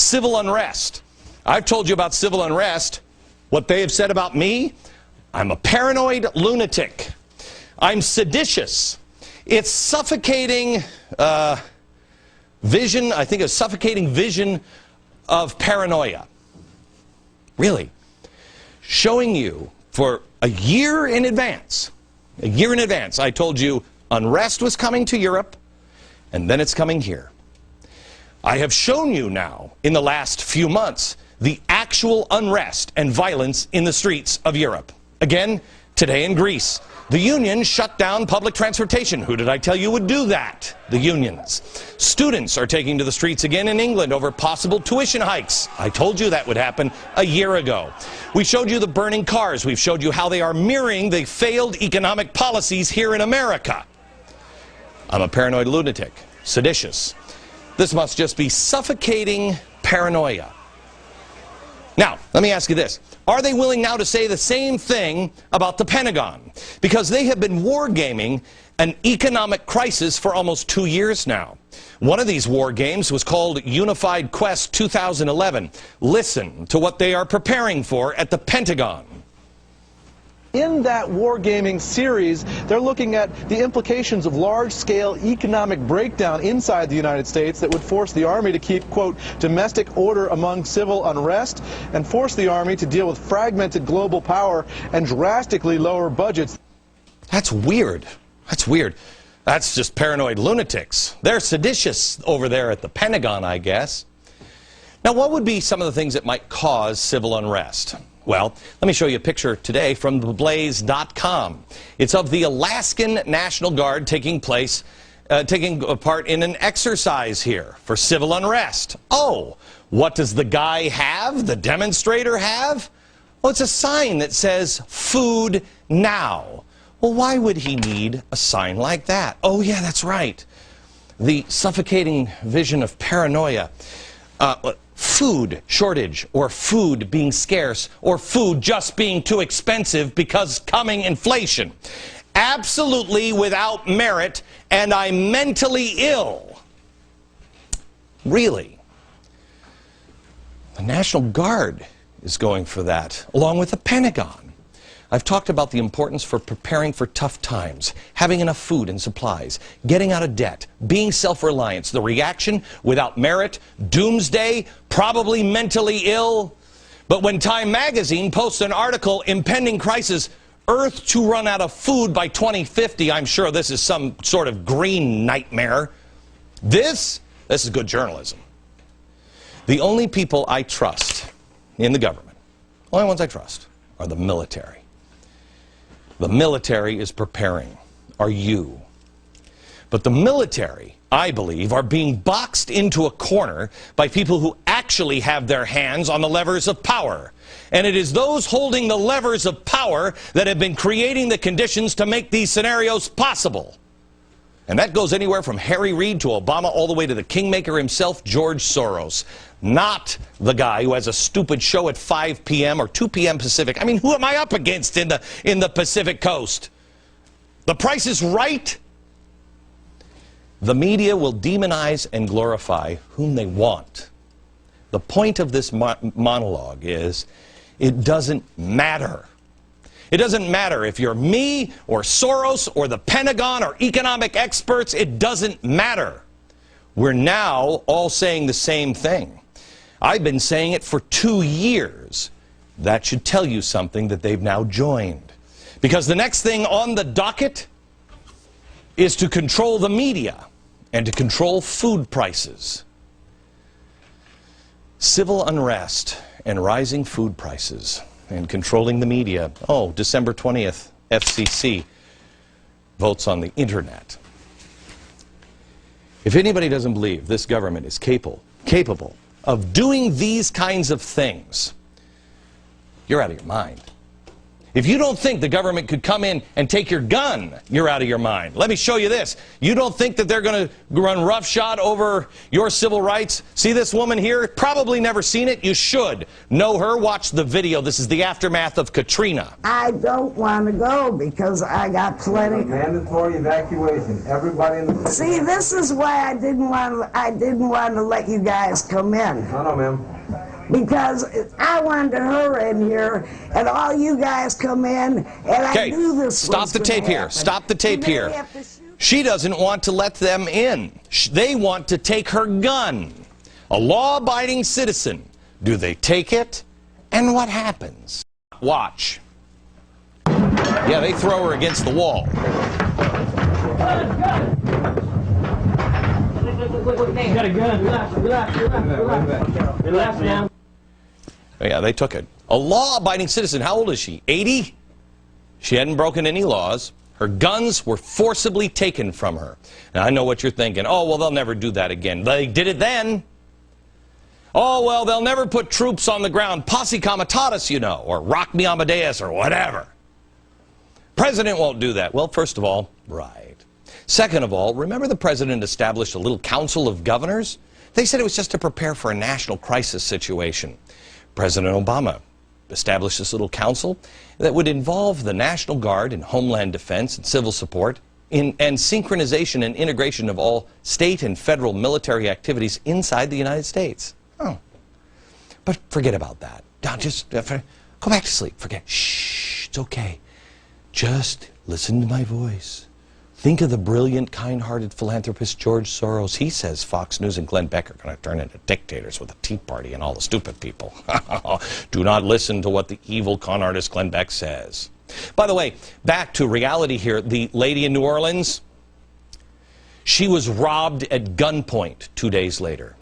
civil unrest. I've told you about civil unrest. What they have said about me, I'm a paranoid lunatic. I'm seditious. It's suffocating vision, I think a suffocating vision of paranoia. Really. Showing you for a year in advance, I told you unrest was coming to Europe, and then it's coming here. I have shown you now, in the last few months, the actual unrest and violence in the streets of Europe. Again, today in Greece, the unions shut down public transportation. Who did I tell you would do that? The unions. Students are taking to the streets again in England over possible tuition hikes. I told you that would happen a year ago. We showed you the burning cars. We've showed you how they are mirroring the failed economic policies here in America. I'm a paranoid lunatic, seditious. This must just be suffocating paranoia. Now, let me ask you this. Are they willing now to say the same thing about the Pentagon? Because they have been wargaming an economic crisis for almost 2 years now. One of these war games was called Unified Quest 2011. Listen to what they are preparing for at the Pentagon. In that wargaming series, they're looking at the implications of large-scale economic breakdown inside the United States that would force the Army to keep, quote, domestic order among civil unrest and force the Army to deal with fragmented global power and drastically lower budgets. That's weird. That's weird. That's just paranoid lunatics. They're seditious over there at the Pentagon, I guess. Now, what would be some of the things that might cause civil unrest? Well, let me show you a picture today from theblaze.com. It's of the Alaskan National Guard taking part in an exercise here for civil unrest. Oh, what does the guy have, the demonstrator have? Well, it's a sign that says, "Food now." Well, why would he need a sign like that? Oh, yeah, that's right. The suffocating vision of paranoia. Food shortage, or food being scarce, or food just being too expensive because coming inflation. Absolutely without merit, and I'm mentally ill. Really? The National Guard is going for that, along with the Pentagon. I've talked about the importance for preparing for tough times, having enough food and supplies, getting out of debt, being self-reliant. The reaction, without merit, doomsday, probably mentally ill. But when Time magazine posts an article, impending crisis, Earth to run out of food by 2050, I'm sure this is some sort of green nightmare. This is good journalism. The only people I trust in the government, only ones I trust, are the military. The military is preparing. Are you? But the military, I believe, are being boxed into a corner by people who actually have their hands on the levers of power. And it is those holding the levers of power that have been creating the conditions to make these scenarios possible. And that goes anywhere from Harry Reid to Obama, all the way to the kingmaker himself, George Soros. Not the guy who has a stupid show at 5 p.m. or 2 p.m. Pacific. I mean, who am I up against in the Pacific Coast? The Price is Right? The media will demonize and glorify whom they want. The point of this monologue is, it doesn't matter. It doesn't matter if you're me or Soros or the Pentagon or economic experts. It doesn't matter. We're now all saying the same thing. I've been saying it for 2 years. That should tell you something that they've now joined. Because the next thing on the docket is to control the media and to control food prices. Civil unrest and rising food prices and controlling the media. Oh, December 20th, FCC votes on the internet. If anybody doesn't believe this government is capable of doing these kinds of things, you're out of your mind. If you don't think the government could come in and take your gun, you're out of your mind. Let me show you this. You don't think that they're going to run roughshod over your civil rights? See this woman here? Probably never seen it. You should know her. Watch the video. This is the aftermath of Katrina. I don't want to go because I got plenty. Mandatory evacuation. Everybody in the... See, this is why I didn't want to let you guys come in. No, ma'am. Because I wanted her in here, and all you guys come in, and I knew this stop the tape here. Stop the tape here. She doesn't want to let them in. They want to take her gun. A law-abiding citizen. Do they take it? And what happens? Watch. Yeah, they throw her against the wall. You got a gun. Relax now. Yeah, they took it. A law-abiding citizen. How old is she? 80? She hadn't broken any laws. Her guns were forcibly taken from her. Now, I know what you're thinking. Oh, well, they'll never do that again. They did it then. Oh, well, they'll never put troops on the ground. Posse comitatus, you know, or Rock Me Amadeus, or whatever. President won't do that. Well, first of all, right. Second of all, remember the president established a little council of governors? They said it was just to prepare for a national crisis situation. President Obama established this little council that would involve the National Guard in Homeland Defense and civil support and synchronization and integration of all state and federal military activities inside the United States. Oh. But forget about that. Now just go back to sleep. Forget. Shh, it's okay. Just listen to my voice. Think of the brilliant, kind-hearted philanthropist George Soros. He says Fox News and Glenn Beck are going to turn into dictators with a Tea Party and all the stupid people. Do not listen to what the evil con artist Glenn Beck says. By the way, back to reality here. The lady in New Orleans, she was robbed at gunpoint 2 days later.